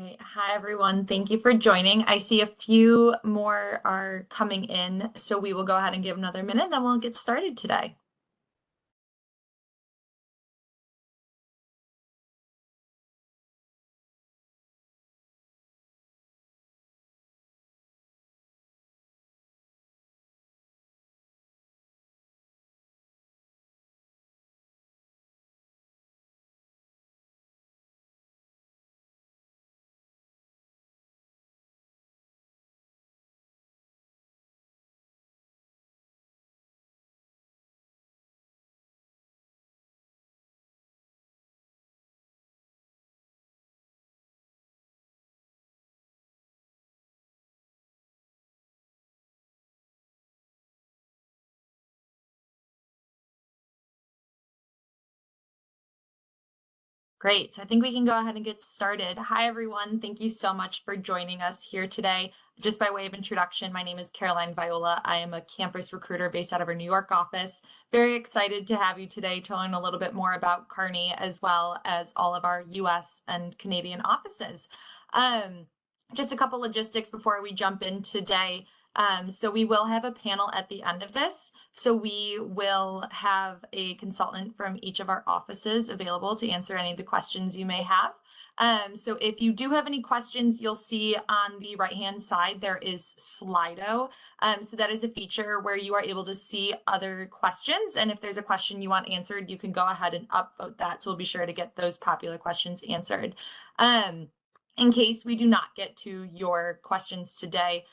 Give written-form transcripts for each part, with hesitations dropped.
Great. Hi, everyone. Thank you for joining. I see a few more are coming in, so we will go ahead and give another minute, then we'll get started today. Great. So I think we can go ahead and get started. Hi, everyone. Thank you so much for joining us here today. Just by way of introduction, my name is Caroline Viola. I am a campus recruiter based out of our New York office. Very excited to have you today to learn a little bit more about Kearney, as well as all of our US and Canadian offices. Just a couple logistics before we jump in today. So we will have a panel at the end of this. So we will have a consultant from each of our offices available to answer any of the questions you may have. So if you do have any questions, you'll see on the right-hand side, there is Slido. So that is a feature where you are able to see other questions. And if there's a question you want answered, you can go ahead and upvote that. So we'll be sure to get those popular questions answered. In case we do not get to your questions today,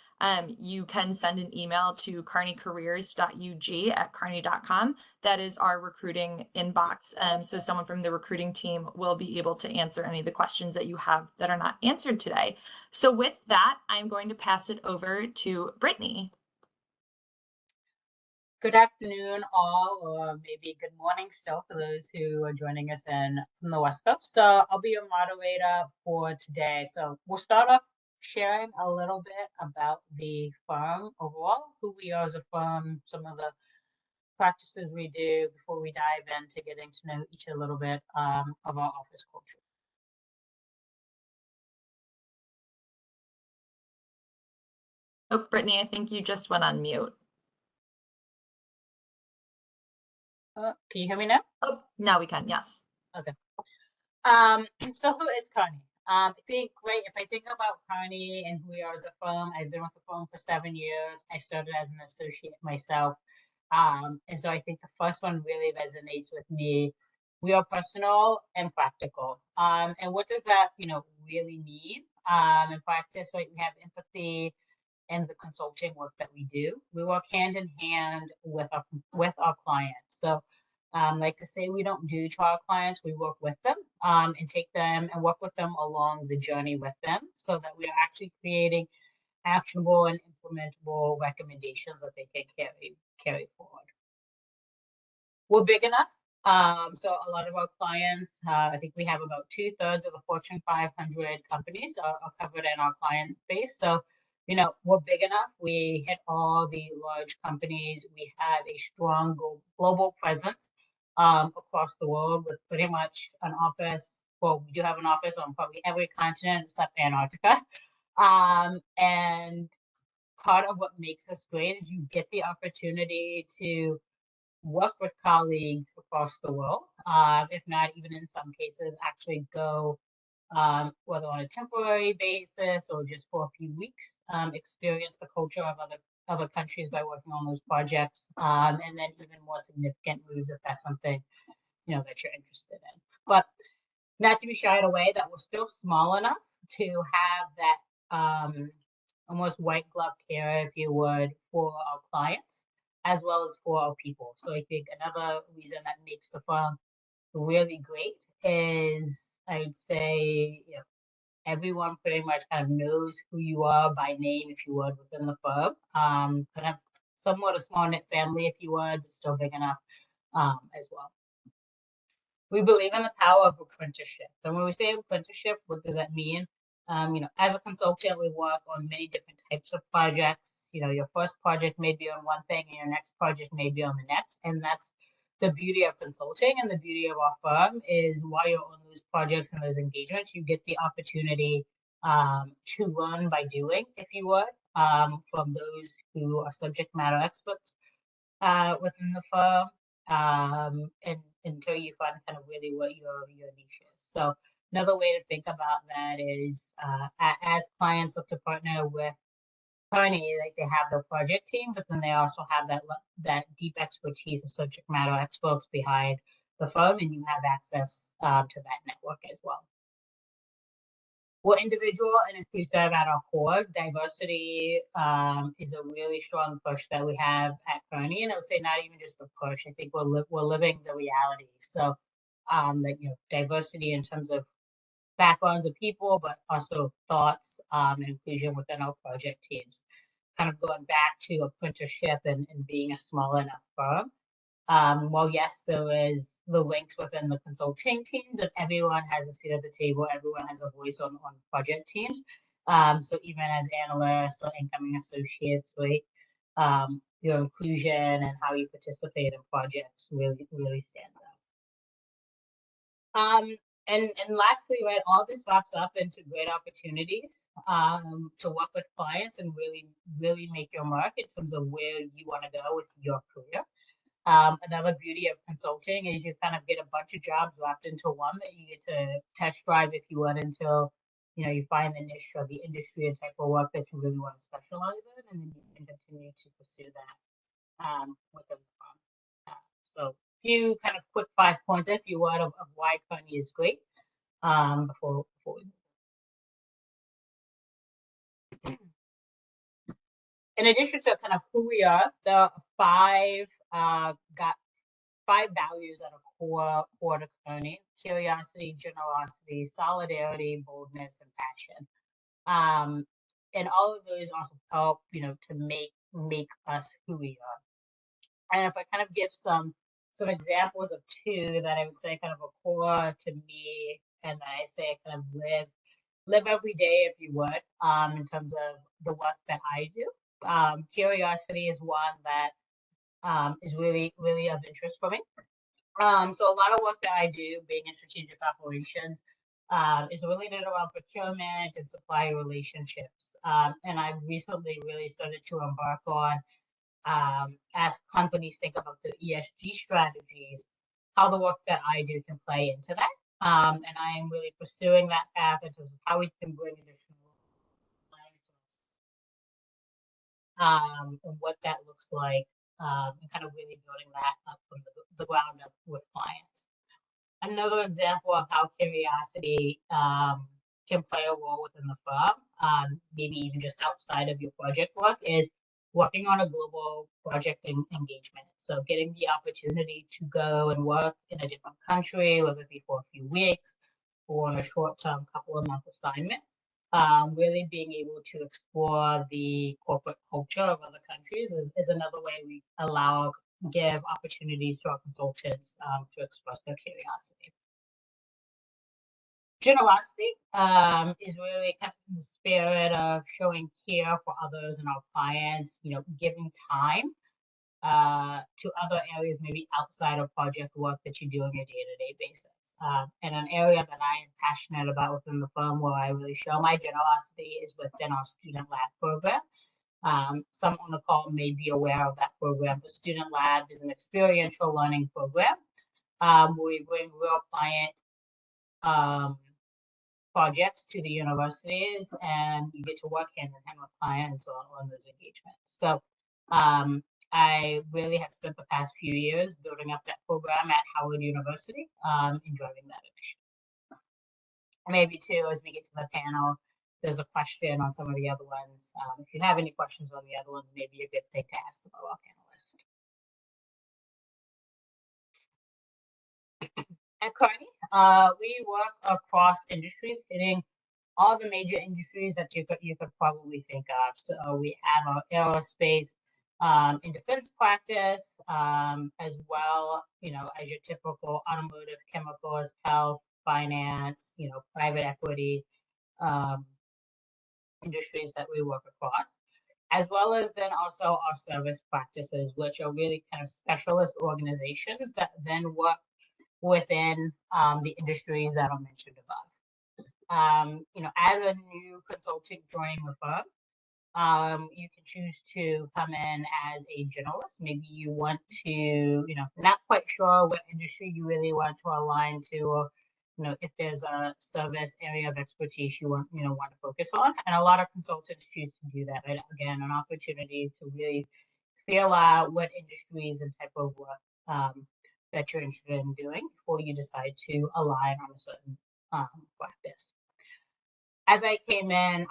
you can send an email to kearneycareers.ug@kearney.com. That is our recruiting inbox. So someone from the recruiting team will be able to answer any of the questions that you have that are not answered today. So with that, I'm going to pass it over to Brittany. Good afternoon, all, or maybe good morning still for those who are joining us from the West Coast. So I'll be your moderator for today. So we'll start off sharing a little bit about the firm overall, who we are as a firm, some of the practices we do before we dive into getting to know each a little bit of our office culture. Oh, Brittany, I think you just went on mute. Can you hear me now? Oh, now we can, yes. Okay. So who is Kearney? I think, right, if I think about Kearney and who we are as a firm, I've been with the firm for 7 years. I started as an associate myself. And so I think the first one really resonates with me. We are personal and practical. And what does that, really mean? In practice, right, we have empathy in the consulting work that we do. We work hand in hand with our clients. So like to say we don't do to our clients, we work with them and take them and work with them along the journey with them so that we are actually creating actionable and implementable recommendations that they can carry forward. We're big enough. So a lot of our clients, I think we have about 2/3 of the Fortune 500 companies are covered in our client base. So, we're big enough. We hit all the large companies. We have a strong global presence across the world with pretty much an office. Well, we do have an office on probably every continent except Antarctica. And part of what makes us great is you get the opportunity to work with colleagues across the world, if not even in some cases actually go, whether on a temporary basis or just for a few weeks, experience the culture of other countries by working on those projects, and then even more significant moves if that's something that you're interested in. But not to be shied away that we're still small enough to have that almost white glove care, if you would, for our clients as well as for our people. So I think another reason that makes the firm really great is, I would say, everyone pretty much kind of knows who you are by name, if you would, within the firm. Kind of somewhat a small knit family, if you would, but still big enough as well. We believe in the power of apprenticeship. So when we say apprenticeship, what does that mean? As a consultant, we work on many different types of projects. Your first project may be on one thing and your next project may be on the next. And that's the beauty of consulting and the beauty of our firm is while you're on those projects and those engagements, you get the opportunity to learn by doing, if you would, from those who are subject matter experts within the firm, and until you find kind of really what your niche is. So another way to think about that is as clients look to partner with Kearney, like they have their project team, but then they also have that deep expertise of subject matter experts behind the firm, and you have access to that network as well. We're individual and inclusive at our core. Diversity is a really strong push that we have at Kearney, and I would say not even just a push. I think we're living the reality. So, that diversity in terms of backgrounds of people, but also thoughts and inclusion within our project teams. Kind of going back to apprenticeship and being a small enough firm. Well, yes, there is the links within the consulting team, but everyone has a seat at the table. Everyone has a voice on project teams. So even as analysts or incoming associates, right, your inclusion and how you participate in projects really stands out. And lastly, right, all this wraps up into great opportunities to work with clients and really make your mark in terms of where you want to go with your career. Another beauty of consulting is you kind of get a bunch of jobs wrapped into one that you get to test drive if you want until you find the niche or the industry and type of work that you really want to specialize in, and then you can continue to pursue that within the firm. So few kind of quick 5 points, if you would, of why Kearney is great. Before we in addition to kind of who we are, the five values that are core to Kearney: curiosity, generosity, solidarity, boldness, and passion. And all of those also help, to make us who we are. And if I kind of give some examples of two that I would say kind of a core to me, and that I say kind of live every day, if you would, in terms of the work that I do. Curiosity is one that is really of interest for me. So a lot of work that I do, being in strategic operations, is related around procurement and supplier relationships. And I've recently really started to embark on, as companies think about the ESG strategies, how the work that I do can play into that. And I am really pursuing that path in terms of how we can bring additional clients, and what that looks like, and kind of really building that up from the ground up with clients. Another example of how curiosity can play a role within the firm, maybe even just outside of your project work, is working on a global project engagement. So getting the opportunity to go and work in a different country, whether it be for a few weeks or on a short-term couple of month assignment. Really being able to explore the corporate culture of other countries is another way we give opportunities to our consultants to express their curiosity. Generosity is really kind of in the spirit of showing care for others and our clients, giving time to other areas maybe outside of project work that you do on your day-to-day basis. And an area that I am passionate about within the firm where I really show my generosity is within our student lab program. Some on the call may be aware of that program, but Student Lab is an experiential learning program where we bring real client projects to the universities, and you get to work hand in hand with clients on those engagements. So I really have spent the past few years building up that program at Howard University and driving that initiative. Maybe too, as we get to the panel, there's a question on some of the other ones. If you have any questions on the other ones, maybe a good thing to ask some of our panelists. At Kearney, we work across industries, hitting all the major industries that you could probably think of. So we have our aerospace and defense practice, as well, as your typical automotive, chemicals, health, finance, private equity industries that we work across, as well as then also our service practices, which are really kind of specialist organizations that then work within the industries that are mentioned above. as a new consultant joining the firm, you can choose to come in as a generalist. Maybe you want to, not quite sure what industry you really want to align to, or, if there's a service area of expertise you want to focus on. And a lot of consultants choose to do that. And again, an opportunity to really feel out what industries and type of work that you're interested in doing before you decide to align on a certain practice. As I came in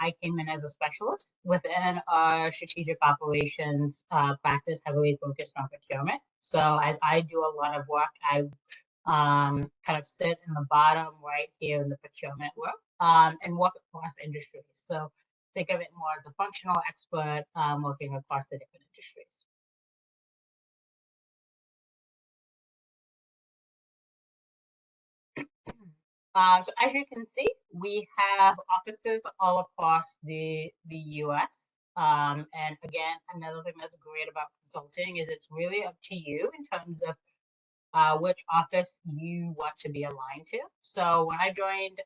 as a specialist within our strategic operations practice, heavily focused on procurement. So as I do a lot of work, I kind of sit in the bottom right here in the procurement work and work across industries. So think of it more as a functional expert working across the different industries. So as you can see, we have offices all across the US. And again, another thing that's great about consulting is it's really up to you in terms of which office you want to be aligned to. So when I joined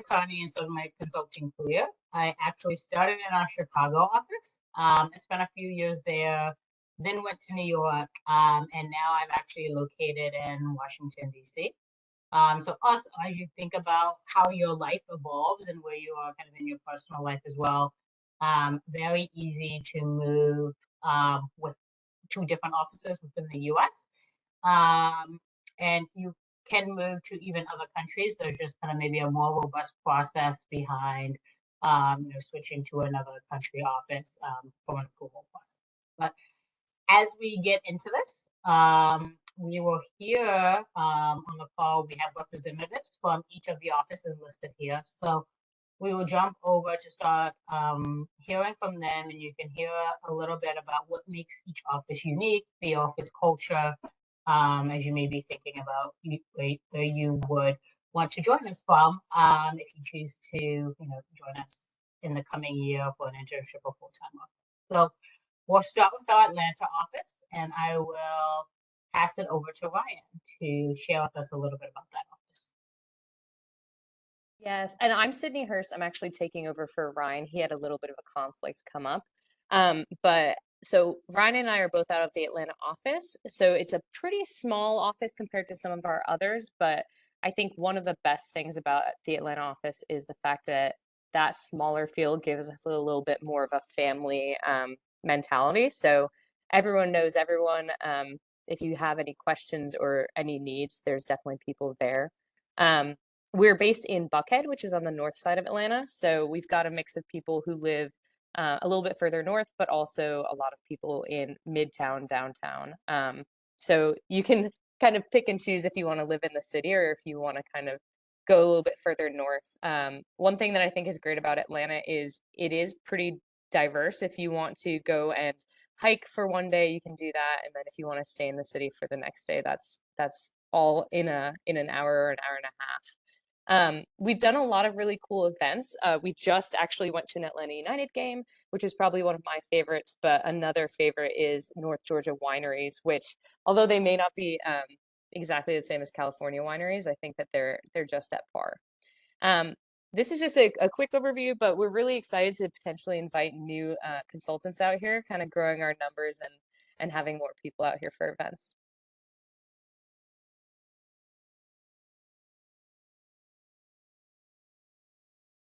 Kearney and started my consulting career, I actually started in our Chicago office. I spent a few years there, then went to New York, and now I'm actually located in Washington, D.C. So also, as you think about how your life evolves and where you are kind of in your personal life as well, very easy to move with two different offices within the US. And you can move to even other countries. There's just kind of maybe a more robust process behind switching to another country office from an approval process. But as we get into this, we will hear on the call, we have representatives from each of the offices listed here. So we will jump over to start hearing from them, and you can hear a little bit about what makes each office unique, the office culture, as you may be thinking about where you would want to join us from if you choose to join us in the coming year for an internship or full-time office. So we'll start with our Atlanta office, and I will pass it over to Ryan to share with us a little bit about that office. Yes, and I'm Sydney Hurst. I'm actually taking over for Ryan. He had a little bit of a conflict come up. But so Ryan and I are both out of the Atlanta office. So it's a pretty small office compared to some of our others. But I think one of the best things about the Atlanta office is the fact that that smaller feel gives us a little bit more of a family mentality. So everyone knows everyone. If you have any questions or any needs, there's definitely people there. We're based in Buckhead, which is on the north side of Atlanta. So we've got a mix of people who live a little bit further north, but also a lot of people in Midtown, downtown. So you can kind of pick and choose if you want to live in the city or if you want to kind of go a little bit further north. One thing that I think is great about Atlanta is it is pretty diverse. If you want to go and hike for one day, you can do that. And then if you want to stay in the city for the next day, that's all in an hour or an hour and a half. We've done a lot of really cool events. We just actually went to an Atlanta United game, which is probably one of my favorites, but another favorite is North Georgia Wineries, which although they may not be exactly the same as California wineries, I think that they're just at par. This is just a quick overview, but we're really excited to potentially invite new consultants out here, kind of growing our numbers and having more people out here for events.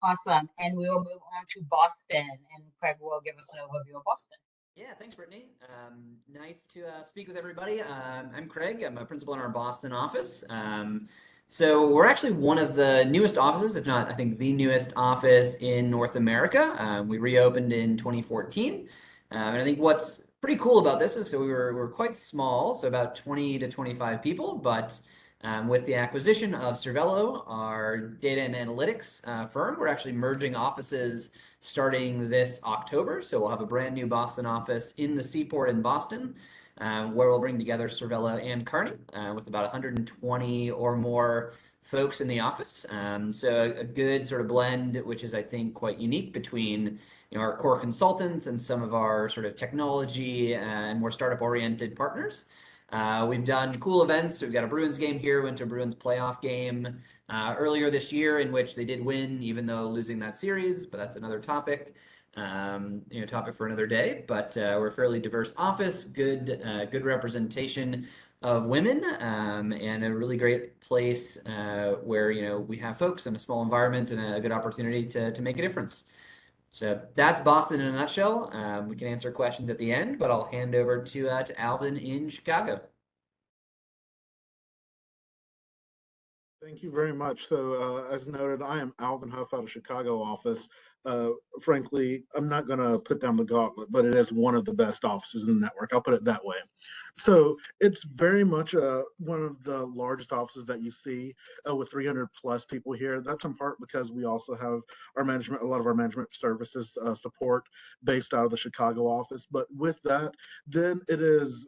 Awesome. And we will move on to Boston, and Craig will give us an overview of Boston. Yeah, thanks, Brittany. Nice to speak with everybody. I'm Craig. I'm a principal in our Boston office. So we're actually one of the newest offices, if not, I think, the newest office in North America. We reopened in 2014. And I think what's pretty cool about this is so we were quite small, so about 20 to 25 people, but with the acquisition of Cervelo, our data and analytics firm, we're actually merging offices starting this October. So we'll have a brand new Boston office in the Seaport in Boston, where we'll bring together Cervelo and Kearney with about 120 or more folks in the office. So a good sort of blend, which is, I think, quite unique between our core consultants and some of our sort of technology and more startup-oriented partners. We've done cool events. So we've got a Bruins game here, went to a Bruins playoff game. earlier this year, in which they did win, even though losing that series, but that's another topic. Topic for another day. But we're a fairly diverse office, good representation of women, and a really great place where we have folks in a small environment and a good opportunity to make a difference. So that's Boston in a nutshell. We can answer questions at the end, but I'll hand over to Alvin in Chicago. Thank you very much. So, as noted, I am Alvin Huff out of Chicago office. Frankly, I'm not going to put down the gauntlet, but it is one of the best offices in the network. I'll put it that way. So, it's very much one of the largest offices that you see with 300 plus people here. That's in part because we also have our management, a lot of our management services support based out of the Chicago office. But with that, then it is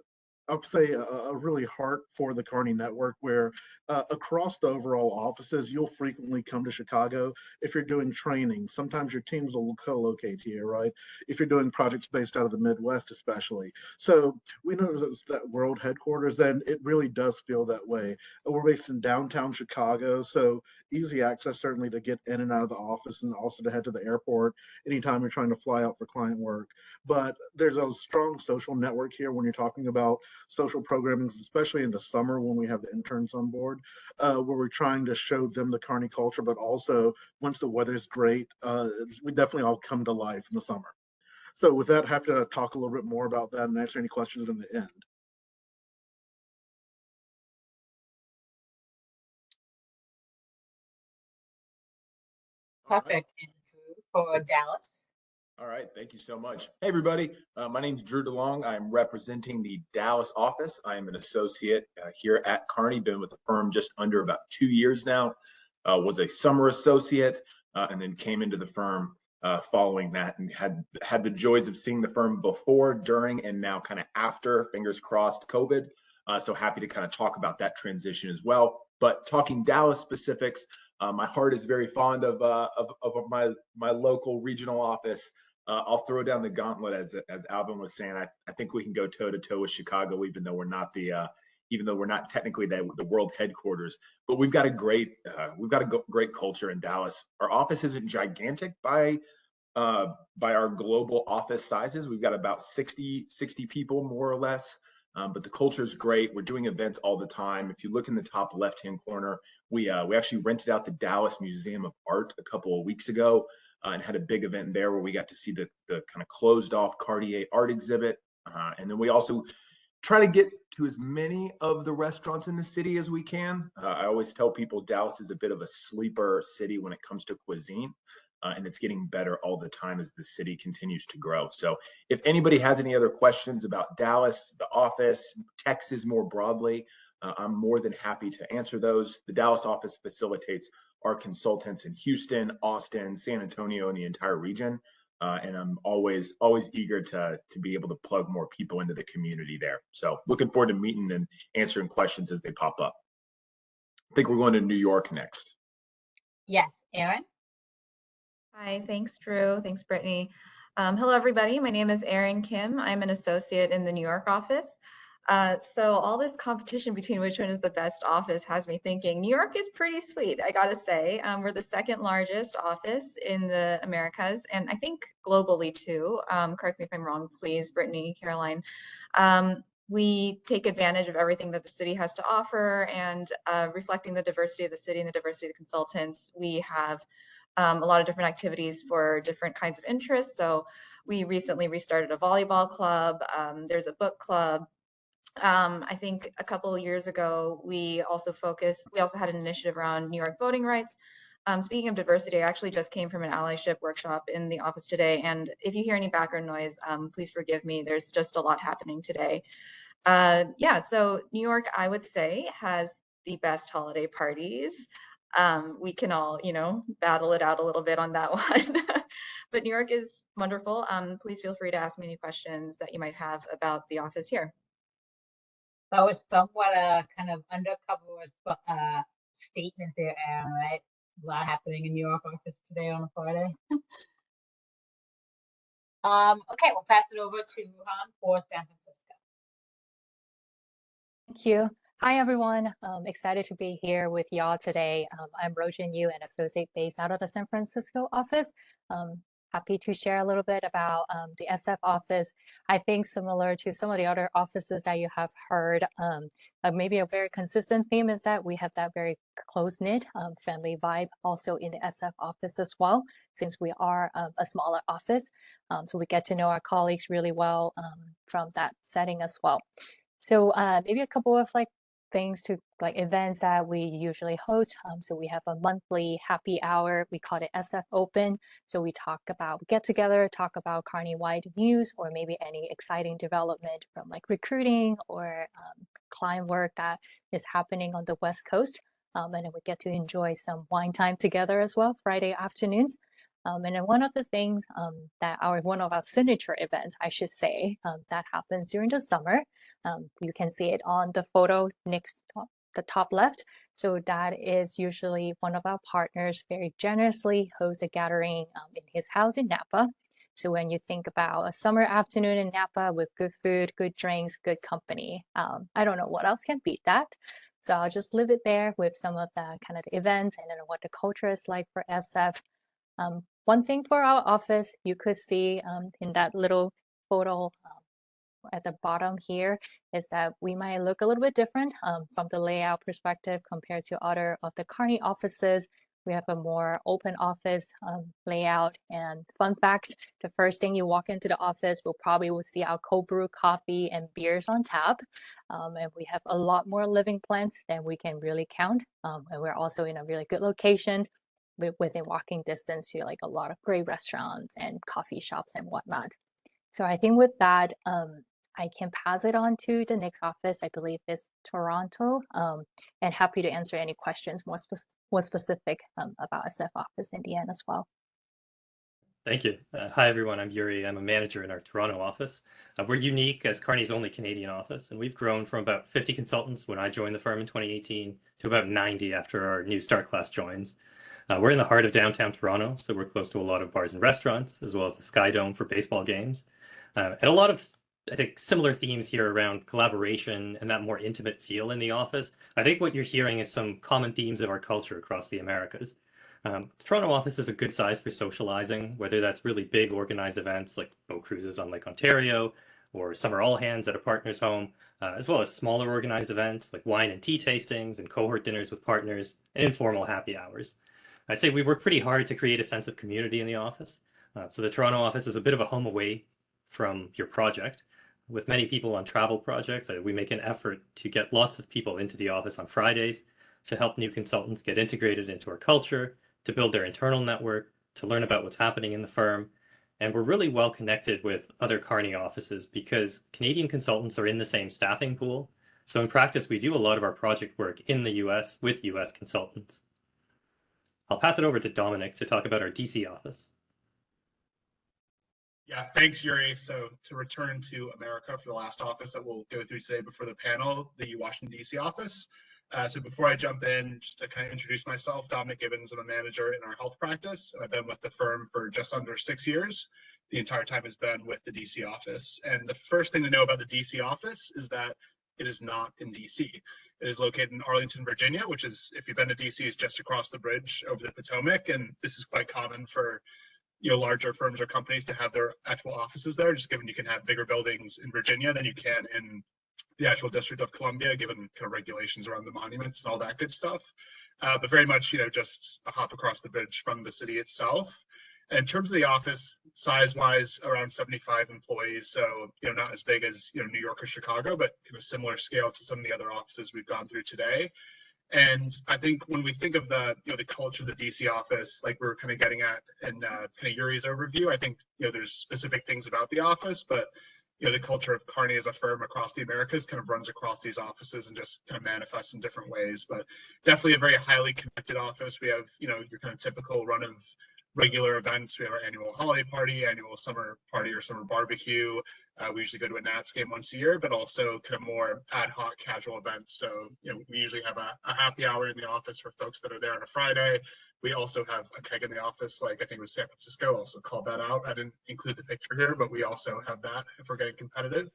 I'll say a really heart for the Kearney network where across the overall offices, you'll frequently come to Chicago if you're doing training. Sometimes your teams will co-locate here, right? If you're doing projects based out of the Midwest, especially. So we know it's that world headquarters, and it really does feel that way. We're based in downtown Chicago, so easy access certainly to get in and out of the office and also to head to the airport anytime you're trying to fly out for client work. But there's a strong social network here when you're talking about social programming, especially in the summer when we have the interns on board, where we're trying to show them the Kearney culture, but also once the weather's great, we definitely all come to life in the summer. So with that, happy to talk a little bit more about that and answer any questions in the end. Perfect. And Drew for Dallas. All right, thank you so much. Hey, everybody. My name is Drew DeLong. I'm representing the Dallas office. I am an associate here at Kearney, been with the firm just under about 2 years now. Was a summer associate and then came into the firm following that and had the joys of seeing the firm before, during, and now kind of after, fingers crossed, COVID. So happy to kind of talk about that transition as well. But talking Dallas specifics, my heart is very fond of my local regional office. I'll throw down the gauntlet as Alvin was saying. I think we can go toe to toe with Chicago, even though we're not technically the world headquarters. But we've got a great culture in Dallas. Our office isn't gigantic by our global office sizes. We've got about 60 people more or less. But the culture is great. We're doing events all the time. If you look in the top left-hand corner, we actually rented out the Dallas Museum of Art a couple of weeks ago and had a big event there where we got to see the kind of closed-off Cartier art exhibit. And then we also try to get to as many of the restaurants in the city as we can. I always tell people Dallas is a bit of a sleeper city when it comes to cuisine. And it's getting better all the time as the city continues to grow. So if anybody has any other questions about Dallas, the office, Texas more broadly, I'm more than happy to answer those. The Dallas office facilitates our consultants in Houston, Austin, San Antonio, and the entire region. And I'm always eager to be able to plug more people into the community there. So looking forward to meeting and answering questions as they pop up. I think we're going to New York next. Yes, Erin. Hi, thanks, Drew. Thanks, Brittany. Hello, everybody. My name is Erin Kim. I'm an associate in the New York office. So all this competition between which one is the best office has me thinking New York is pretty sweet, I gotta say. We're the second largest office in the Americas, and I think globally too. Correct me if I'm wrong, please, Brittany, Caroline. We take advantage of everything that the city has to offer, and reflecting the diversity of the city and the diversity of the consultants, we have a lot of different activities for different kinds of interests. So we recently restarted a volleyball club. There's a book club. I think a couple of years ago, we also had an initiative around New York voting rights. Speaking of diversity, I actually just came from an allyship workshop in the office today. And if you hear any background noise, please forgive me. There's just a lot happening today. Yeah, so New York, I would say, has the best holiday parties. We can all, battle it out a little bit on that one. But New York is wonderful. Please feel free to ask me any questions that you might have about the office here. That was somewhat a kind of undercover statement there, Aaron, right? A lot happening in New York office today on a Friday. Okay, we'll pass it over to Ruhan for San Francisco. Thank you. Hi, everyone. Excited to be here with y'all today. I'm Rojin Yu, an associate based out of the San Francisco office. Happy to share a little bit about the SF office. I think similar to some of the other offices that you have heard, maybe a very consistent theme is that we have that very close-knit family vibe also in the SF office as well, since we are a smaller office. So we get to know our colleagues really well from that setting as well. So maybe a couple of things to events that we usually host. So we have a monthly happy hour. We call it SF Open. So we get together, talk about Kearney-wide news or maybe any exciting development from recruiting or client work that is happening on the West Coast. And then we get to enjoy some wine time together as well, Friday afternoons. And then one of the things one of our signature events, I should say, that happens during the summer. You can see it on the photo next to the top left. So that is usually one of our partners very generously hosts a gathering in his house in Napa. So when you think about a summer afternoon in Napa with good food, good drinks, good company, I don't know what else can beat that. So I'll just leave it there with some of the kind of the events and then what the culture is like for SF. One thing for our office, you could see in that little photo at the bottom here is that we might look a little bit different from the layout perspective compared to other of the Kearney offices. We have a more open office layout. And fun fact, the first thing you walk into the office, will see our cold brew coffee and beers on tap. And we have a lot more living plants than we can really count. And we're also in a really good location within walking distance to a lot of great restaurants and coffee shops and whatnot. So I think with that, I can pass it on to the next office. I believe it's Toronto, and happy to answer any questions more specific about SF office in the end as well. Thank you. Hi, everyone. I'm Yuri. I'm a manager in our Toronto office. We're unique as Kearney's only Canadian office, and we've grown from about 50 consultants when I joined the firm in 2018 to about 90 after our new start class joins. We're in the heart of downtown Toronto, so we're close to a lot of bars and restaurants, as well as the Sky Dome for baseball games. And a lot of, I think, similar themes here around collaboration and that more intimate feel in the office. I think what you're hearing is some common themes of our culture across the Americas. The Toronto office is a good size for socializing, whether that's really big organized events like boat cruises on Lake Ontario or summer all hands at a partner's home, as well as smaller organized events like wine and tea tastings and cohort dinners with partners and informal happy hours. I'd say we work pretty hard to create a sense of community in the office. So the Toronto office is a bit of a home away from your project. With many people on travel projects, we make an effort to get lots of people into the office on Fridays to help new consultants get integrated into our culture, to build their internal network, to learn about what's happening in the firm. And we're really well connected with other Kearney offices because Canadian consultants are in the same staffing pool. So in practice, we do a lot of our project work in the US with US consultants. I'll pass it over to Dominic to talk about our DC office. Yeah, thanks, Yuri. So to return to America for the last office that we'll go through today before the panel, the Washington, D.C. office. So before I jump in, just to kind of introduce myself, Dominic Gibbons, I'm a manager in our health practice. I've been with the firm for just under 6 years. The entire time has been with the DC office. And the first thing to know about the DC office is that it is not in DC. It is located in Arlington, Virginia, which is, if you've been to DC, is just across the bridge over the Potomac. And this is quite common for larger firms or companies to have their actual offices there, just given you can have bigger buildings in Virginia than you can in the actual District of Columbia, given kind of regulations around the monuments and all that good stuff. But very much, just a hop across the bridge from the city itself. In terms of the office, size-wise, around 75 employees, so not as big as New York or Chicago, but kind of similar scale to some of the other offices we've gone through today. And I think when we think of the the culture of the DC office, like we were kind of getting at in kind of Yuri's overview, I think there's specific things about the office, but the culture of Kearney as a firm across the Americas kind of runs across these offices and just kind of manifests in different ways. But definitely a very highly connected office. We have your kind of typical run of regular events. We have our annual holiday party, annual summer party or summer barbecue. We usually go to a Nats game once a year, but also kind of more ad hoc casual events. So, we usually have a happy hour in the office for folks that are there on a Friday. We also have a keg in the office, like I think it was San Francisco also called that out. I didn't include the picture here, but we also have that if we're getting competitive.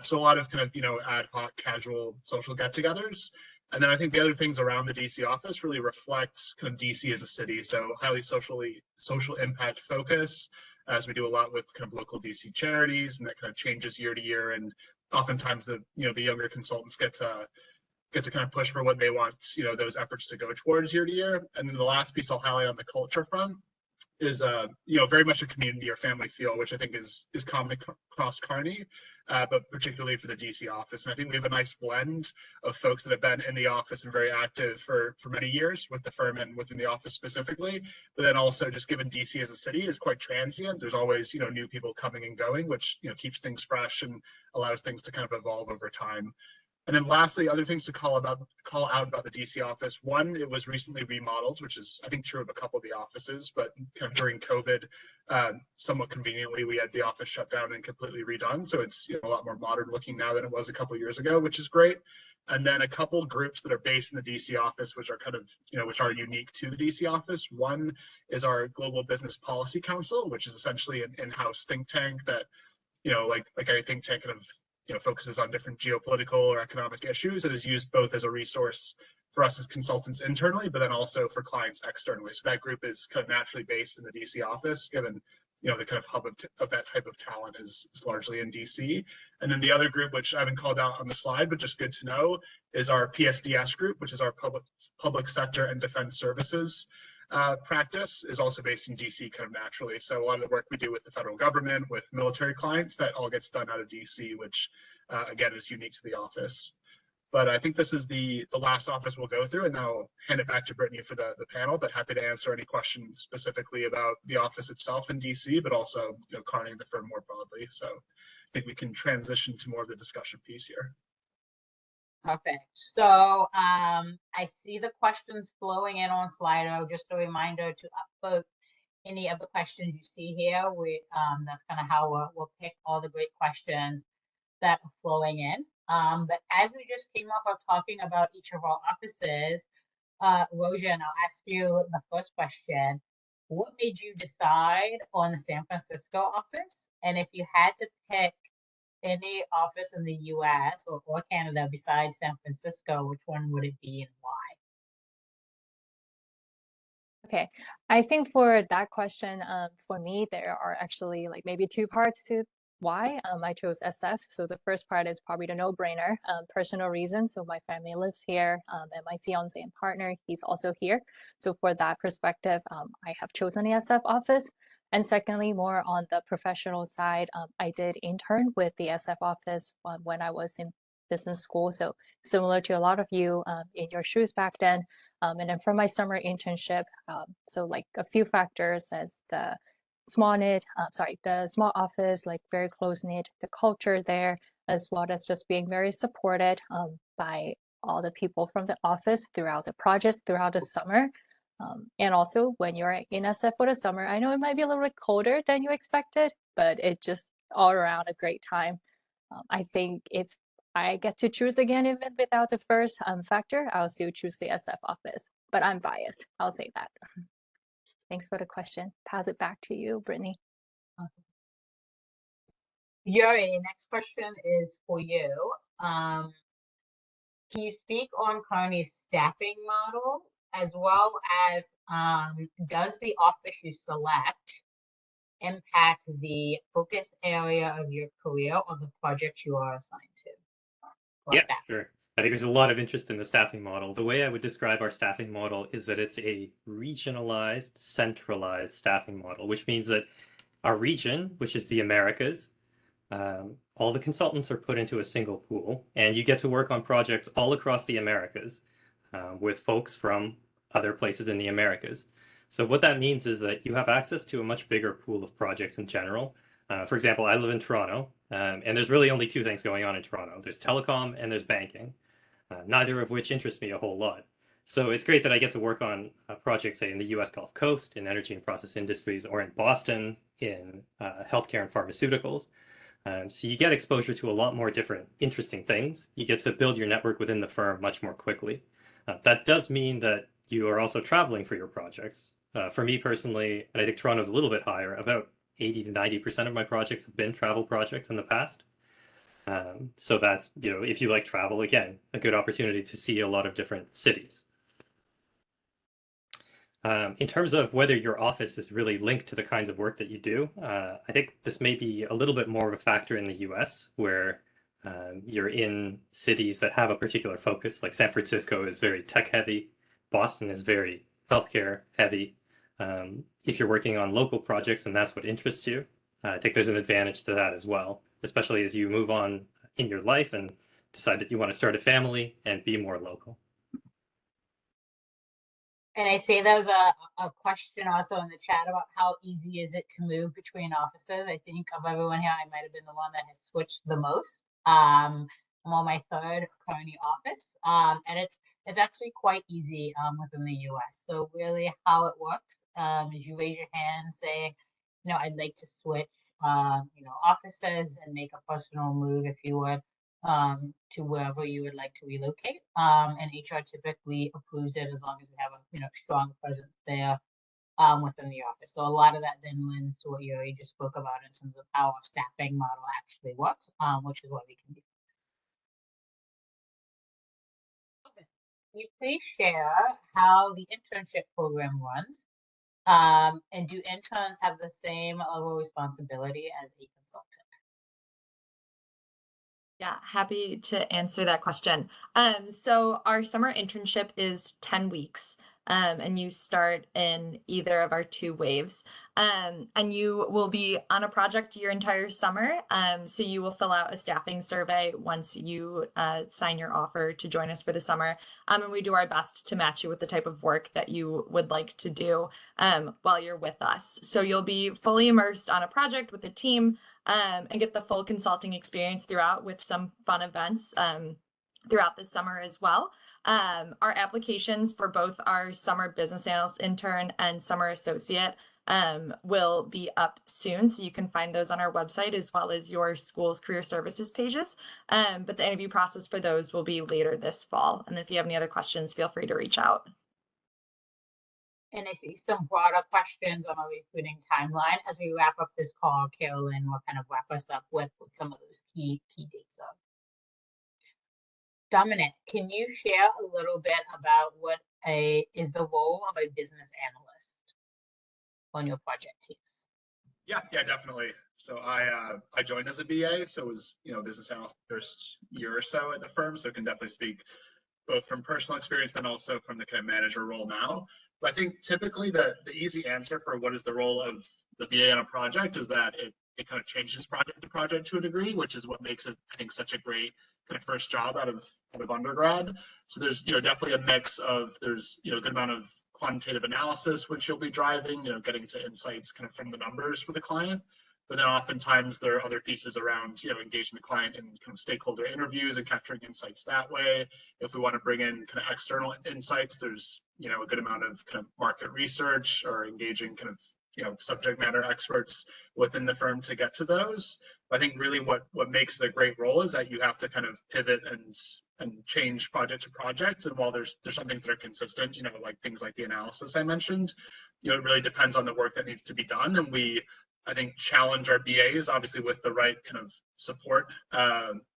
So a lot of kind of, ad hoc casual social get-togethers. And then I think the other things around the DC office really reflect kind of DC as a city. So highly social impact focus, as we do a lot with kind of local DC charities, and that kind of changes year to year. And oftentimes the younger consultants get to kind of push for what they want, those efforts to go towards year to year. And then the last piece I'll highlight on the culture front is very much a community or family feel, which I think is common across Kearney, but particularly for the DC office. And I think we have a nice blend of folks that have been in the office and very active for many years with the firm and within the office specifically. But then also, just given DC as a city is quite transient, there's always new people coming and going, which keeps things fresh and allows things to kind of evolve over time. And then lastly, other things to call out about the DC office. One, it was recently remodeled, which is, I think, true of a couple of the offices, but kind of during COVID, somewhat conveniently, we had the office shut down and completely redone. So it's a lot more modern looking now than it was a couple of years ago, which is great. And then a couple groups that are based in the DC office, which are kind of, which are unique to the DC office. One is our Global Business Policy Council, which is essentially an in-house think tank that, like every think tank kind of focuses on different geopolitical or economic issues. It is used both as a resource for us as consultants internally, but then also for clients externally. So that group is kind of naturally based in the DC office, given the kind of hub of that type of talent is largely in DC. And then the other group, which I haven't called out on the slide, but just good to know, is our PSDS group, which is our public sector and defense services practice, is also based in DC kind of naturally. So a lot of the work we do with the federal government, with military clients, that all gets done out of DC, which again is unique to the office. But I think this is the last office we'll go through, and now I'll hand it back to Brittany for the panel, but happy to answer any questions specifically about the office itself in DC, but also Kearney and the firm more broadly. So I think we can transition to more of the discussion piece here. Perfect. So I see the questions flowing in on Slido. Just a reminder to upvote any of the questions you see here. That's kind of how we'll pick all the great questions that are flowing in. But as we just came off of talking about each of our offices, Rojan, I'll ask you the first question. What made you decide on the San Francisco office? And if you had to pick any office in the US or Canada besides San Francisco, which one would it be and why? Okay, I think for that question, for me, there are actually like maybe two parts to why I chose SF. So the first part is probably the no-brainer, personal reasons. So my family lives here, and my fiance and partner, he's also here. So for that perspective, I have chosen the SF office. And secondly, more on the professional side, I did intern with the SF office when I was in business school. So similar to a lot of you in your shoes back then. And then for my summer internship, so like a few factors as the small office, like very close knit, the culture there, as well as just being very supported by all the people from the office throughout the project, throughout the summer. And also when you're in SF for the summer, I know it might be a little bit colder than you expected, but it just all around a great time. I think if I get to choose again, even without the first factor, I'll still choose the SF office, but I'm biased. I'll say that. Thanks for the question. Pass it back to you, Brittany. Awesome. Yuri, next question is for you. Can you speak on Kearney's staffing model, as well as does the office you select impact the focus area of your career or the project you are assigned to? Yeah, sure. I think there's a lot of interest in the staffing model. The way I would describe our staffing model is that it's a regionalized, centralized staffing model, which means that our region, which is the Americas, all the consultants are put into a single pool, and you get to work on projects all across the Americas with folks from other places in the Americas. So what that means is that you have access to a much bigger pool of projects in general. For example, I live in Toronto, and there's really only two things going on in Toronto. There's telecom and there's banking, neither of which interests me a whole lot. So it's great that I get to work on projects, say, in the US Gulf Coast, in energy and process industries, or in Boston, in healthcare and pharmaceuticals. So you get exposure to a lot more different interesting things. You get to build your network within the firm much more quickly. That does mean that you are also traveling for your projects. For me personally, and I think Toronto's a little bit higher, about 80 to 90% of my projects have been travel projects in the past. So that's, if you like travel, again, a good opportunity to see a lot of different cities. In terms of whether your office is really linked to the kinds of work that you do, I think this may be a little bit more of a factor in the US, where you're in cities that have a particular focus. Like San Francisco is very tech heavy, Boston is very healthcare heavy. If you're working on local projects and that's what interests you, I think there's an advantage to that as well, especially as you move on in your life and decide that you want to start a family and be more local. And I say there was a question also in the chat about how easy is it to move between offices. I think of everyone here, I might have been the one that has switched the most. I'm on my third Kearney office, and it's actually quite easy within the US. So really how it works is you raise your hand, say, I'd like to switch, offices and make a personal move, if you would, to wherever you would like to relocate. And HR typically approves it as long as we have a strong presence there within the office. So a lot of that then lends to what you already just spoke about in terms of how our staffing model actually works, which is what we can do. Okay. Can you please share how the internship program runs? And do interns have the same level of responsibility as a consultant? Yeah, happy to answer that question. So our summer internship is 10 weeks, and you start in either of our 2 waves. And you will be on a project your entire summer. So you will fill out a staffing survey once you sign your offer to join us for the summer. And we do our best to match you with the type of work that you would like to do while you're with us. So you'll be fully immersed on a project with a team, and get the full consulting experience throughout with some fun events throughout the summer as well. Our applications for both our summer business analyst intern and summer associate will be up soon. So you can find those on our website as well as your school's career services pages. But the interview process for those will be later this fall. And if you have any other questions, feel free to reach out. And I see some broader questions on our recruiting timeline. As we wrap up this call, Carolyn will kind of wrap us up with some of those key dates up. Dominic, can you share a little bit about what is the role of a business analyst on your project teams? Yeah, definitely. So I joined as a BA, so it was business analyst first year or so at the firm, so I can definitely speak both from personal experience and also from the kind of manager role now. But I think typically the easy answer for what is the role of the BA on a project is that it kind of changes project to project to a degree, which is what makes it, I think, such a great kind of first job out of undergrad. So there's definitely a mix of there's a good amount of quantitative analysis, which you'll be driving, getting to insights kind of from the numbers for the client. But then oftentimes there are other pieces around, engaging the client in kind of stakeholder interviews and capturing insights that way. If we want to bring in kind of external insights, there's, a good amount of kind of market research or engaging kind of, subject matter experts within the firm to get to those. I think really what makes it a great role is that you have to kind of pivot and change project to project. And while there's some things that are consistent, like things like the analysis I mentioned, it really depends on the work that needs to be done. And I think challenge our BAs obviously with the right kind of support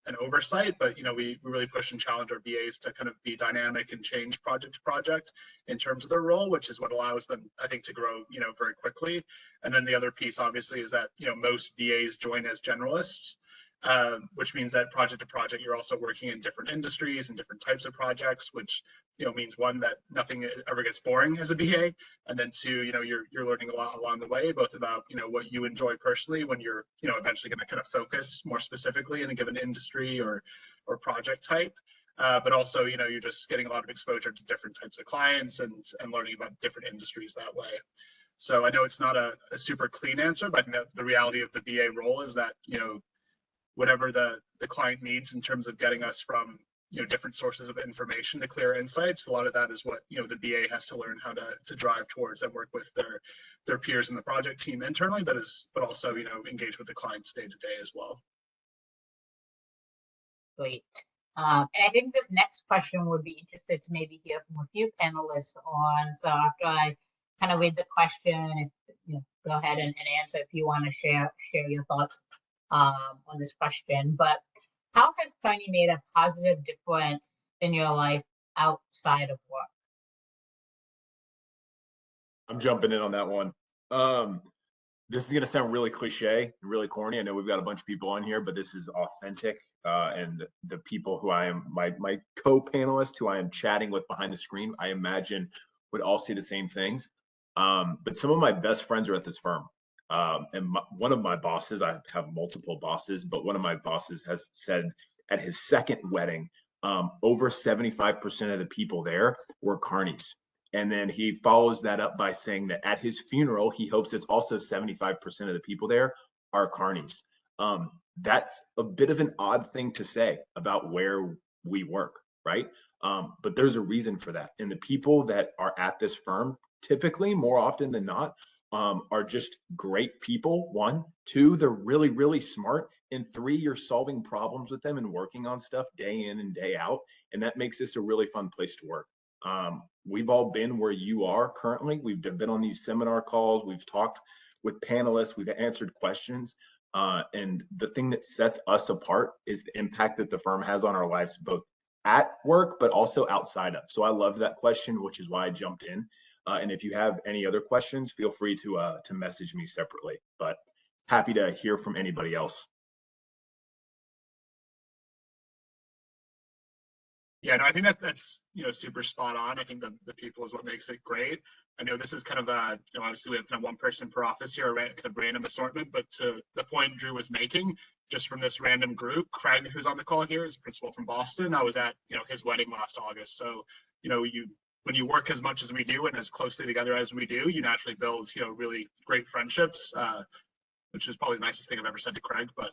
and oversight, but we really push and challenge our BAs to kind of be dynamic and change project to project in terms of their role, which is what allows them, I think, to grow very quickly. And then the other piece obviously is that most BAs join as generalists, which means that project to project you're also working in different industries and different types of projects, which means one, that nothing ever gets boring as a BA, and then two, you're learning a lot along the way, both about what you enjoy personally when you're eventually going to kind of focus more specifically in a given industry or project type, but also you're just getting a lot of exposure to different types of clients and learning about different industries that way. So I know it's not a super clean answer, but the reality of the BA role is that whatever the client needs in terms of getting us from different sources of information to clear insights, a lot of that is what the BA has to learn how to drive towards and work with their peers in the project team internally, but also engage with the clients day to day as well. Great. And I think this next question would be interested to maybe hear from a few panelists on. So after I kind of read the question, go ahead and answer if you want to share your thoughts on this question. But How has Kearney made a positive difference in your life outside of work? I'm jumping in on that one. This is going to sound really cliche, really corny. I know we've got a bunch of people on here, but this is authentic. And the people who I am, my co-panelists who I am chatting with behind the screen, I imagine would all see the same things. But some of my best friends are at this firm. And one of my bosses, I have multiple bosses, but one of my bosses has said at his second wedding, over 75% of the people there were Kearneys. And then he follows that up by saying that at his funeral, he hopes it's also 75% of the people there are Kearneys. That's a bit of an odd thing to say about where we work, right? But there's a reason for that. And the people that are at this firm, typically, more often than not, are just great people. One, two, they're really, really smart. And three, you're solving problems with them and working on stuff day in and day out. And that makes this a really fun place to work. We've all been where you are currently. We've been on these seminar calls. We've talked with panelists. We've answered questions. And the thing that sets us apart is the impact that the firm has on our lives, both at work, but also outside of. So I love that question, which is why I jumped in. And if you have any other questions, feel free to message me separately, but happy to hear from anybody else. Yeah, no, I think that's super spot on. I think the people is what makes it great. I know this is kind of a obviously we have kind of one person per office here, a kind of random assortment, but to the point Drew was making, just from this random group, Craig, who's on the call here, is a principal from Boston. I was at his wedding last August, so when you work as much as we do and as closely together as we do, you naturally build really great friendships. Which is probably the nicest thing I've ever said to Craig, but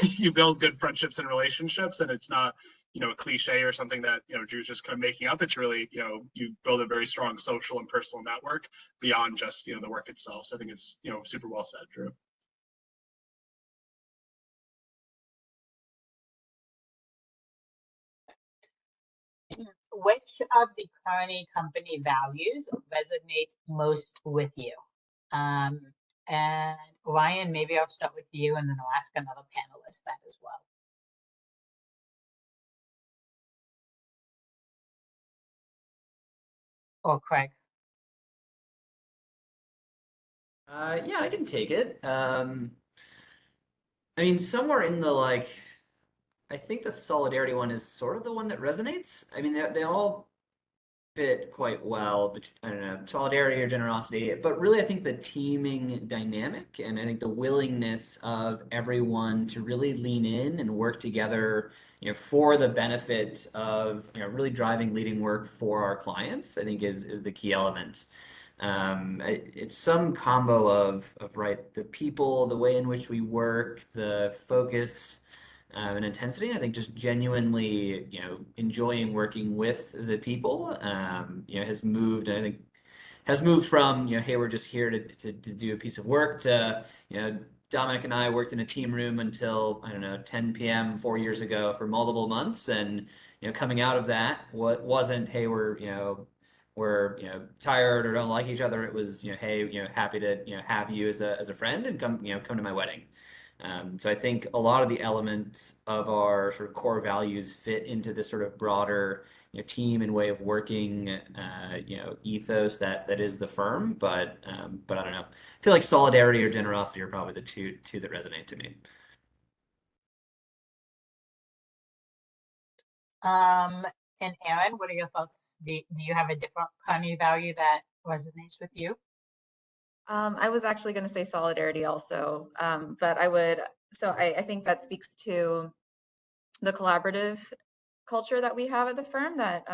you build good friendships and relationships, and it's not, a cliche or something that, Drew's just kind of making up. It's really, you build a very strong social and personal network beyond just, the work itself. So I think it's, super well said, Drew. Which of the Kearney company values resonates most with you? And Ryan, maybe I'll start with you and then I'll ask another panelist that as well. Or Craig. Yeah, I can take it. I mean, somewhere in the I think the solidarity one is sort of the one that resonates. I mean, they all fit quite well, but I don't know, solidarity or generosity. But really, I think the teaming dynamic and I think the willingness of everyone to really lean in and work together, for the benefit of, really driving leading work for our clients, I think is the key element. It's some combo of right, the people, the way in which we work, the focus and intensity. I think just genuinely, enjoying working with the people, has moved. And I think has moved from, hey, we're just here to do a piece of work to, Dominic and I worked in a team room until, I don't know, 10 p.m. 4 years ago for multiple months. And, coming out of that, what wasn't, hey, we're tired or don't like each other. It was, hey, happy to, have you as a friend and come to my wedding. So I think a lot of the elements of our sort of core values fit into this sort of broader, team and way of working, ethos that is the firm. But I don't know. I feel like solidarity or generosity are probably the two that resonate to me. And Aaron, what are your thoughts? Do you have a different Kearney value that resonates with you? I was actually going to say solidarity also, but I think that speaks to the collaborative culture that we have at the firm that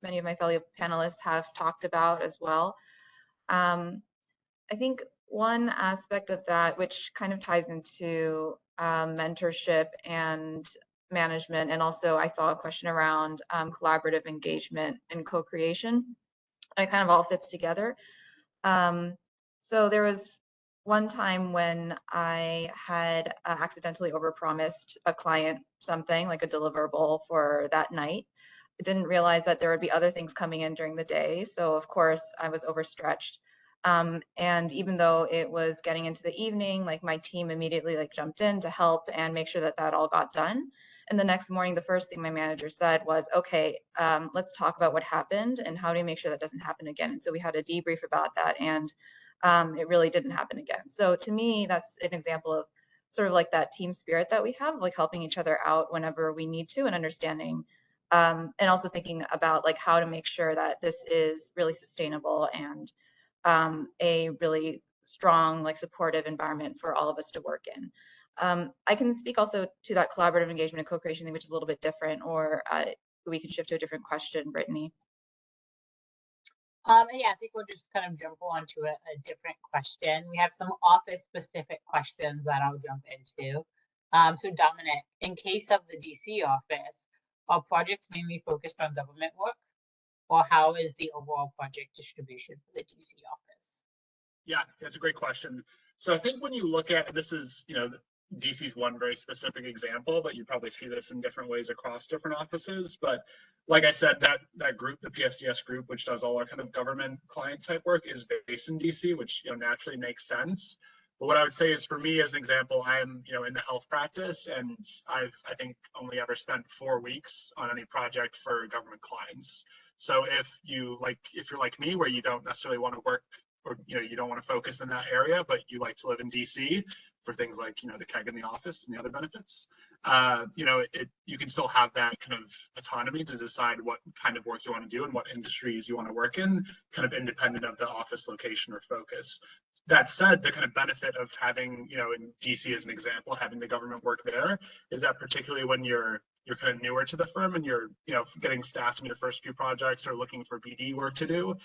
many of my fellow panelists have talked about as well. I think one aspect of that, which kind of ties into mentorship and management, and also I saw a question around collaborative engagement and co-creation. It kind of all fits together. So there was one time when I had accidentally overpromised a client something like a deliverable for that night. I didn't realize that there would be other things coming in during the day. So of course I was overstretched. And even though it was getting into the evening, like my team immediately jumped in to help and make sure that all got done. And the next morning, the first thing my manager said was, okay, let's talk about what happened and how do we make sure that doesn't happen again. And so we had a debrief about that, and it really didn't happen again. So to me, that's an example of sort of like that team spirit that we have, like helping each other out whenever we need to, and understanding and also thinking about like how to make sure that this is really sustainable and a really strong, like supportive environment for all of us to work in. I can speak also to that collaborative engagement and co-creation thing, which is a little bit different, or we can shift to a different question, Brittany. Yeah, I think we'll just kind of jump on to a different question. We have some office specific questions that I'll jump into. So Dominic, in case of the DC office, are projects mainly focused on government work, or how is the overall project distribution for the DC office? Yeah, that's a great question. So I think when you look at this is, DC's one very specific example, but you probably see this in different ways across different offices. But like I said, that group, the PSDS group, which does all our kind of government client type work, is based in DC, which naturally makes sense. But what I would say is, for me, as an example, I'm in the health practice, and I think only ever spent 4 weeks on any project for government clients. So if you're like me, where you don't necessarily want to work, or you don't want to focus in that area, but you like to live in DC for things like the keg in the office and the other benefits, you can still have that kind of autonomy to decide what kind of work you want to do and what industries you want to work in, kind of independent of the office location or focus. That said, the kind of benefit of having, in DC as an example, having the government work there is that, particularly when you're kind of newer to the firm and you're getting staffed in your first few projects or looking for BD work to do,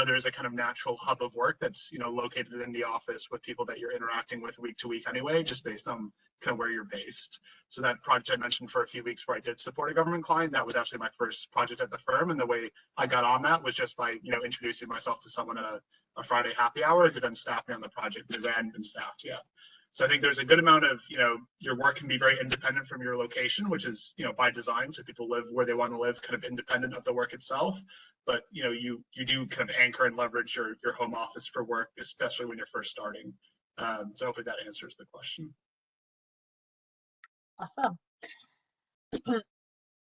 there's a kind of natural hub of work that's located in the office with people that you're interacting with week to week anyway, just based on kind of where you're based. So that project I mentioned for a few weeks where I did support a government client, that was actually my first project at the firm, and the way I got on that was just by introducing myself to someone at a Friday happy hour who then staffed me on the project because I hadn't been staffed yet. So I think there's a good amount of, your work can be very independent from your location, which is, by design. So people live where they want to live, kind of independent of the work itself. But, you do kind of anchor and leverage your home office for work, especially when you're first starting. So hopefully that answers the question. Awesome.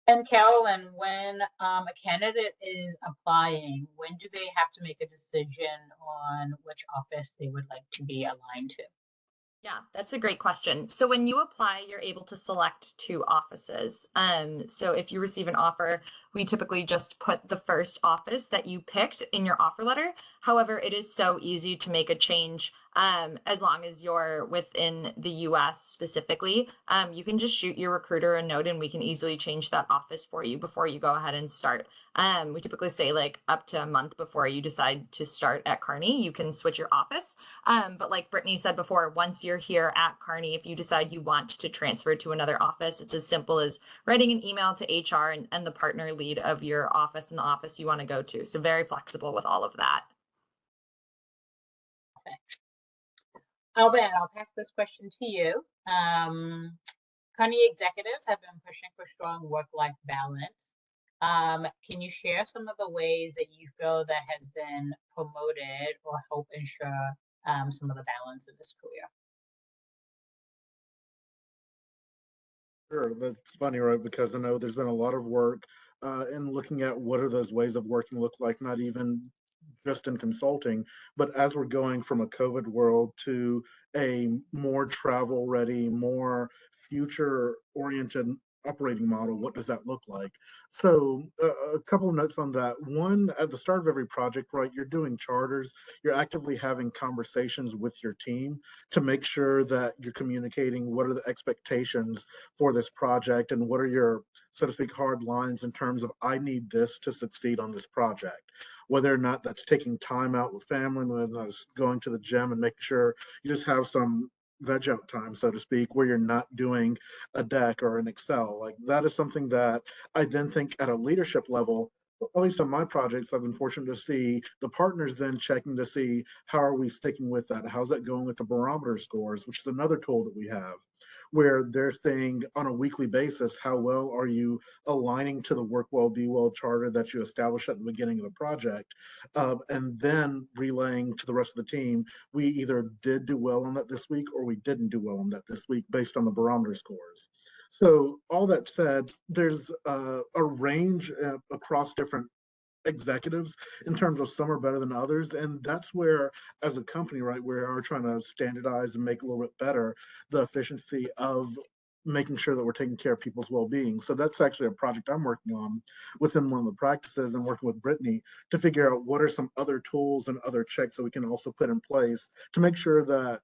And Carolyn, when a candidate is applying, when do they have to make a decision on which office they would like to be aligned to? Yeah, that's a great question. So when you apply, you're able to select 2 offices. So if you receive an offer, we typically just put the first office that you picked in your offer letter. However, it is so easy to make a change as long as you're within the US specifically. You can just shoot your recruiter a note and we can easily change that office for you before you go ahead and start. We typically say like up to a month before you decide to start at Kearney, you can switch your office. But like Brittany said before, once you're here at Kearney, if you decide you want to transfer to another office, it's as simple as writing an email to HR and the partner lead of your office and the office you want to go to. So very flexible with all of that. Okay. Alvin, I'll pass this question to you. Kearney executives have been pushing for strong work-life balance. Can you share some of the ways that you feel that has been promoted or help ensure some of the balance in this career? Sure, that's funny, right? Because I know there's been a lot of work in looking at what are those ways of working look like, not even just in consulting, but as we're going from a COVID world to a more travel ready, more future oriented operating model, what does that look like? So a couple of notes on that. One, at the start of every project, right, you're doing charters, you're actively having conversations with your team to make sure that you're communicating what are the expectations for this project and what are your, so to speak, hard lines in terms of I need this to succeed on this project. Whether or not that's taking time out with family, whether that's going to the gym and making sure you just have some veg out time, so to speak, where you're not doing a deck or an Excel. Like that is something that I then think at a leadership level, at least on my projects, I've been fortunate to see the partners then checking to see how are we sticking with that? How's that going with the barometer scores, which is another tool that we have, where they're saying on a weekly basis, how well are you aligning to the work well, be well charter that you established at the beginning of the project, and then relaying to the rest of the team, we either did do well on that this week or we didn't do well on that this week based on the barometer scores. So all that said, there's a range across different executives in terms of some are better than others. And that's where, as a company, right, we are trying to standardize and make a little bit better the efficiency of making sure that we're taking care of people's well-being. So that's actually a project I'm working on within one of the practices and working with Brittany to figure out what are some other tools and other checks that we can also put in place to make sure that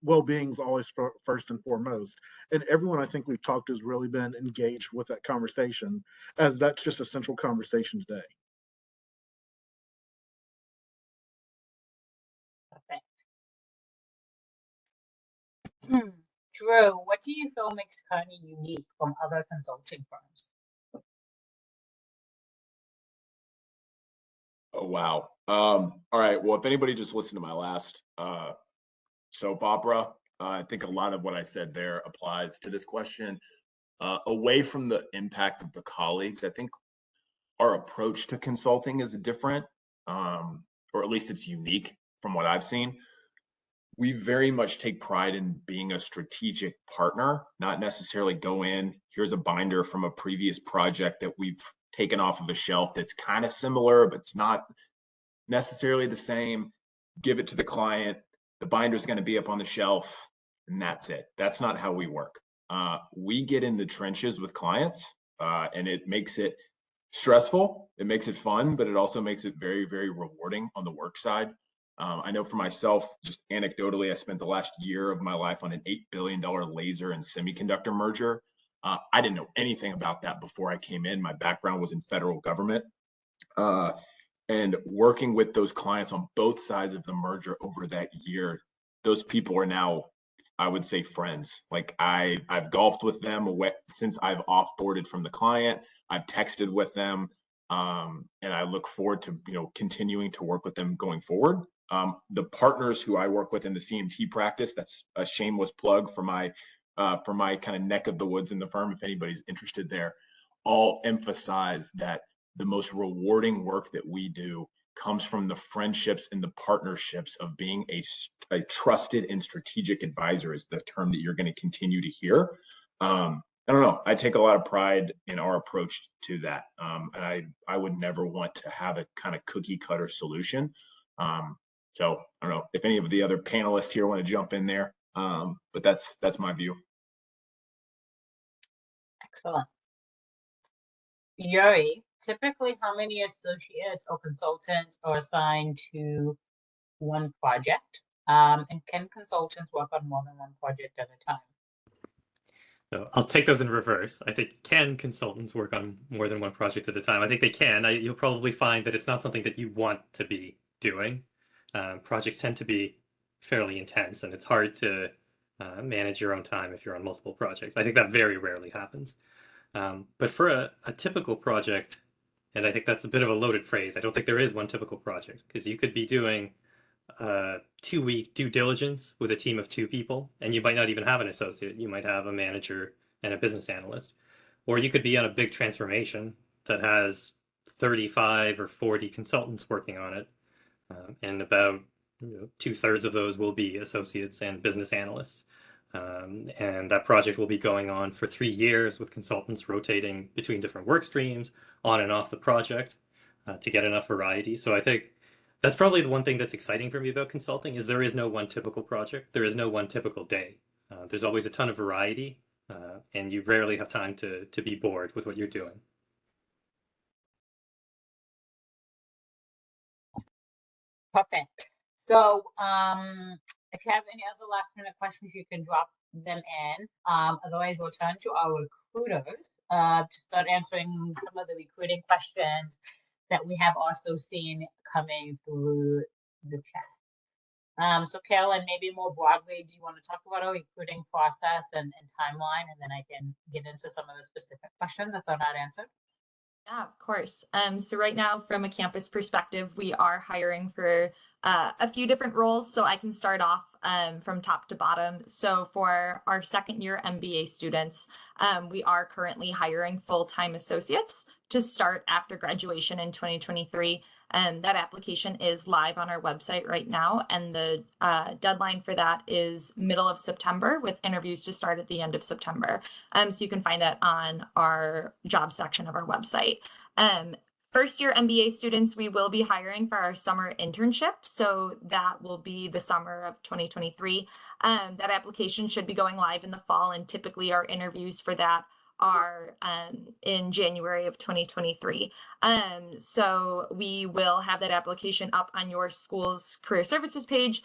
well-being is always first and foremost. And everyone I think we've talked to has really been engaged with that conversation, as that's just a central conversation today. Drew, what do you feel makes Kearney unique from other consulting firms? Oh, wow. All right. Well, if anybody just listened to my last soap opera, I think a lot of what I said there applies to this question. Away from the impact of the colleagues, I think our approach to consulting is different, or at least it's unique from what I've seen. We very much take pride in being a strategic partner, not necessarily go in, here's a binder from a previous project that we've taken off of a shelf that's kind of similar, but it's not necessarily the same. Give it to the client. The binder's going to be up on the shelf, and that's it. That's not how we work. We get in the trenches with clients, and it makes it stressful. It makes it fun, but it also makes it very, very rewarding on the work side. I know for myself, just anecdotally, I spent the last year of my life on an $8 billion laser and semiconductor merger. I didn't know anything about that before I came in. My background was in federal government. And working with those clients on both sides of the merger over that year, those people are now, I would say, friends. Like I've golfed with them since I've offboarded from the client. I've texted with them, and I look forward to continuing to work with them going forward. The partners who I work with in the CMT practice, that's a shameless plug for my kind of neck of the woods in the firm, if anybody's interested there, all emphasize that the most rewarding work that we do comes from the friendships and the partnerships of being a trusted and strategic advisor is the term that you're going to continue to hear. I don't know. I take a lot of pride in our approach to that. And I would never want to have a kind of cookie cutter solution. So I don't know if any of the other panelists here want to jump in there, but that's my view. Excellent. Yuri, typically how many associates or consultants are assigned to one project? And can consultants work on more than one project at a time? So I'll take those in reverse. I think can consultants work on more than one project at a time? I think they can. You'll probably find that it's not something that you want to be doing. Projects tend to be fairly intense, and it's hard to manage your own time if you're on multiple projects. I think that very rarely happens. But for a typical project, and I think that's a bit of a loaded phrase, I don't think there is one typical project, because you could be doing 2-week due diligence with a team of 2 people, and you might not even have an associate. You might have a manager and a business analyst. Or you could be on a big transformation that has 35 or 40 consultants working on it, and about 2/3 of those will be associates and business analysts. And that project will be going on for 3 years with consultants rotating between different work streams on and off the project to get enough variety. So I think that's probably the one thing that's exciting for me about consulting is there is no one typical project. There is no one typical day. There's always a ton of variety, and you rarely have time to be bored with what you're doing. Perfect. So if you have any other last minute questions, you can drop them in. Otherwise, we'll turn to our recruiters to start answering some of the recruiting questions that we have also seen coming through the chat. So Carolyn, maybe more broadly, do you want to talk about our recruiting process and timeline, and then I can get into some of the specific questions if they're not answered? Yeah, of course. So right now, from a campus perspective, we are hiring for a few different roles. So I can start off from top to bottom. So for our second year MBA students, we are currently hiring full-time associates to start after graduation in 2023. That application is live on our website right now, and the deadline for that is middle of September, with interviews to start at the end of September. So you can find that on our job section of our website. First year MBA students, we will be hiring for our summer internship. So that will be the summer of 2023. That application should be going live in the fall, and typically our interviews for that are in January of 2023. So we will have that application up on your school's career services page.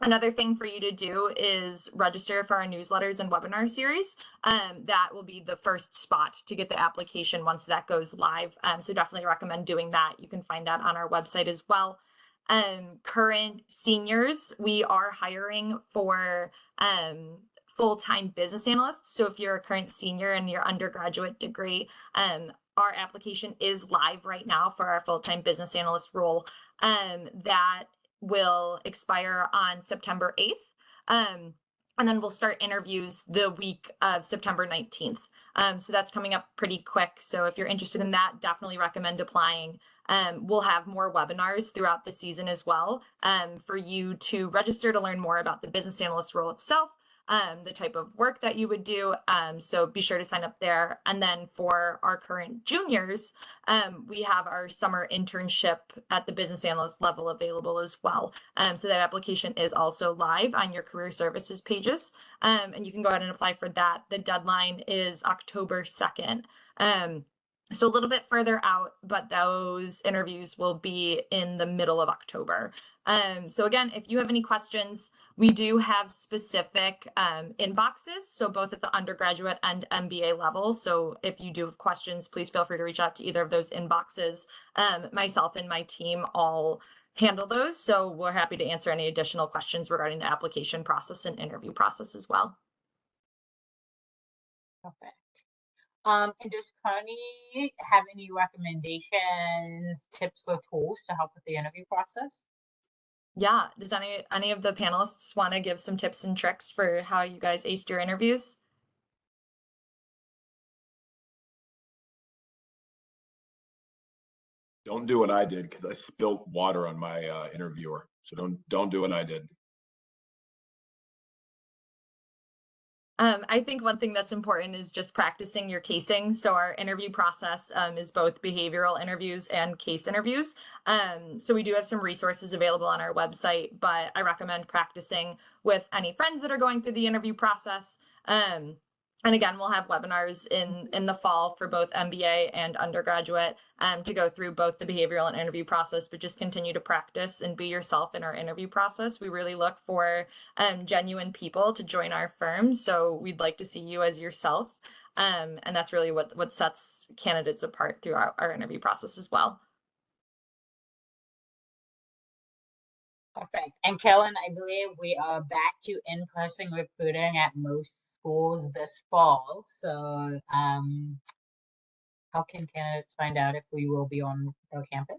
Another thing for you to do is register for our newsletters and webinar series. That will be the first spot to get the application once that goes live. So definitely recommend doing that. You can find that on our website as well. Current seniors, we are hiring for full-time business analysts. So if you're a current senior in your undergraduate degree, our application is live right now for our full-time business analyst role. That will expire on September 8th. And then we'll start interviews the week of September 19th. So that's coming up pretty quick. So if you're interested in that, definitely recommend applying. We'll have more webinars throughout the season as well, for you to register to learn more about the business analyst role itself, the type of work that you would do. So be sure to sign up there. And then for our current juniors, we have our summer internship at the business analyst level available as well. So that application is also live on your career services pages. And you can go ahead and apply for that. The deadline is October 2nd. So a little bit further out, but those interviews will be in the middle of October. So again, if you have any questions, we do have specific inboxes, so both at the undergraduate and MBA level. So if you do have questions, please feel free to reach out to either of those inboxes. Myself and my team all handle those, so we're happy to answer any additional questions regarding the application process and interview process as well. Perfect. And does Kearney have any recommendations, tips, or tools to help with the interview process? Yeah, does any of the panelists want to give some tips and tricks for how you guys aced your interviews? Don't do what I did, because I spilt water on my interviewer. So don't do what I did. I think one thing that's important is just practicing your casing. So our interview process is both behavioral interviews and case interviews. So we do have some resources available on our website, but I recommend practicing with any friends that are going through the interview process. And again, we'll have webinars in the fall for both MBA and undergraduate to go through both the behavioral and interview process, but just continue to practice and be yourself in our interview process. We really look for genuine people to join our firm. So we'd like to see you as yourself. And that's really what sets candidates apart throughout our interview process as well. Perfect. And Kellen, I believe we are back to in-person recruiting at most schools this fall. So how can candidates find out if we will be on our campus?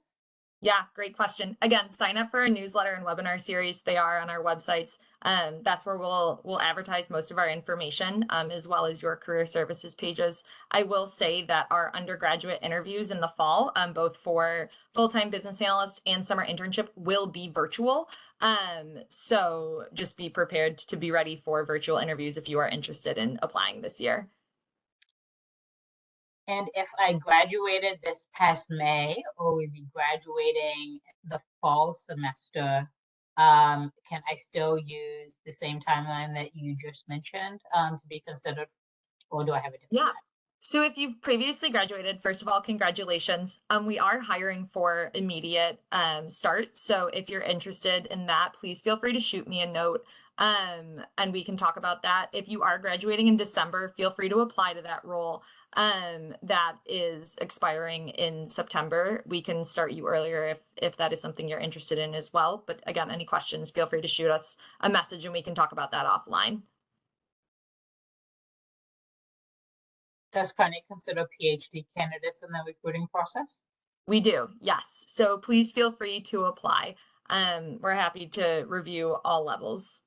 Yeah, great question. Again, sign up for a newsletter and webinar series. They are on our websites. That's where we'll advertise most of our information, as well as your career services pages. I will say that our undergraduate interviews in the fall, both for full-time business analyst and summer internship, will be virtual. So just be prepared to be ready for virtual interviews if you are interested in applying this year. And if I graduated this past May, or we'd be graduating the fall semester, can I still use the same timeline that you just mentioned to be considered, or do I have a different Yeah. time? So if you've previously graduated, first of all, congratulations. We are hiring for immediate start. So if you're interested in that, please feel free to shoot me a note and we can talk about that. If you are graduating in December, feel free to apply to that role that is expiring in September. We can start you earlier if that is something you're interested in as well. But again, any questions, feel free to shoot us a message and we can talk about that offline. Does Kearney consider PhD candidates in the recruiting process? We do, yes. So please feel free to apply. We're happy to review all levels.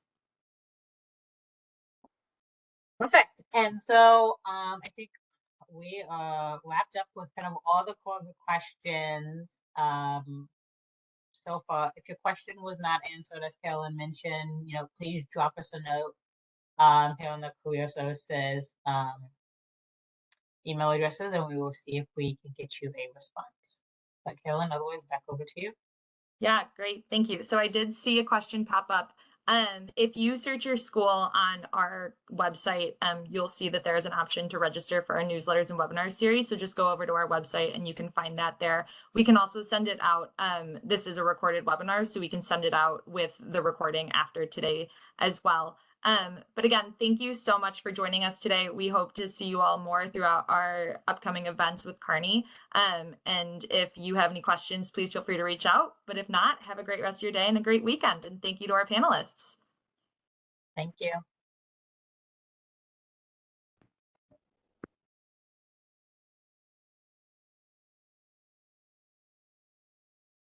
Perfect. And so I think we wrapped up with kind of all the COVID questions so far. If your question was not answered, as Carolyn mentioned, please drop us a note here on the Career Services email addresses, and we will see if we can get you a response. But Carolyn, otherwise, back over to you. Yeah, great. Thank you. So I did see a question pop up. If you search your school on our website, you'll see that there is an option to register for our newsletters and webinar series. So just go over to our website and you can find that there. We can also send it out. This is a recorded webinar, so we can send it out with the recording after today as well. But again, thank you so much for joining us today. We hope to see you all more throughout our upcoming events with Kearney. And if you have any questions, please feel free to reach out. But if not, have a great rest of your day and a great weekend. And thank you to our panelists. Thank you.